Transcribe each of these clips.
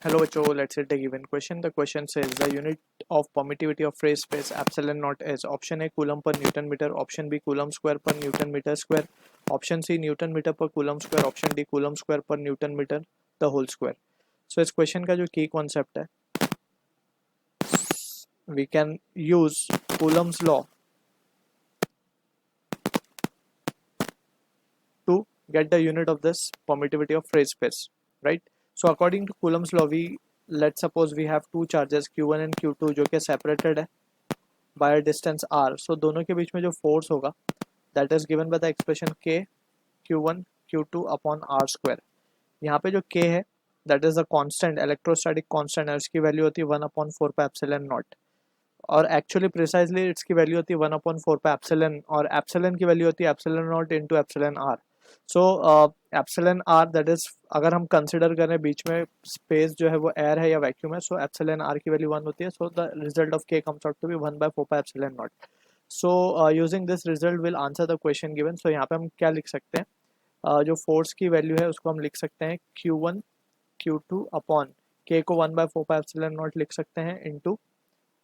Hello बच्चों, let's take a given question. The question says the unit of permittivity of phase space epsilon naught is option A coulomb per newton meter, option B coulomb square per newton meter square, option C newton meter per coulomb square, option D coulomb square per newton meter the whole square. So इस question का जो की concept है, we can use Coulomb's law to get the unit of this permittivity of phase space, right? So according to Coulomb's law, let's suppose we have two charges Q1 and Q2 जो कि separated है by a distance r. So दोनों के बीच में जो force होगा that is given by the expression K Q1 Q2 upon r square. यहाँ पे जो K है that is the constant electrostatic constant है, उसकी वैल्यू होती है 1/4 पाई एप्सिलॉन नॉट, और एक्चुअली प्रिसाइजली इसकी वैल्यू होती है 1/4 पाई एप्सिलॉन, और एप्सिलॉन की वैल्यू होती है epsilon naught into epsilon R. So epsilon R that is, अगर हम कंसिडर करें बीच में स्पेस जो है वो एयर है या वैक्यूम है, सो एप्सिलॉन आर की वैल्यू 1 होती है. So the result of K comes out to be 1/4 pi epsilon naught. So using this result will answer the question given. So यहाँ पे हम क्या लिख सकते हैं, जो फोर्स की वैल्यू है उसको हम लिख सकते हैं Q1 Q2 अपॉन के को 1/4 पाई एप्सिलॉन नॉट लिख सकते हैं into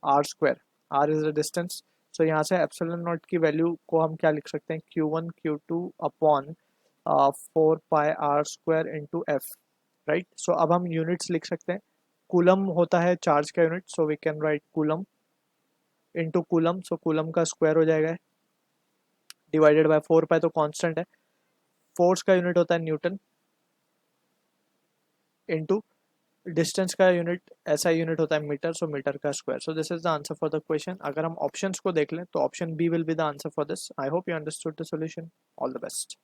R square. R is the distance. So यहाँ से एप्सिलॉन नॉट की वैल्यू को हम क्या लिख सकते हैं, Q1 Q2 upon 4 pi R square into F, right. So अब हम यूनिट्स लिख सकते हैं. कूलम होता है चार्ज का unit, so we can write coulomb into coulomb. So coulomb का स्क्वायर हो जाएगा डिवाइडेड बाय 4 पाई, तो कांस्टेंट है. फोर्स का यूनिट होता है न्यूटन इंटू डिस्टेंस का यूनिट एसआई यूनिट होता है मीटर, सो मीटर का square. So this is the answer for the question. अगर हम ऑप्शंस को देख लें तो option B will be the answer for this. I hope you understood the solution. All the best.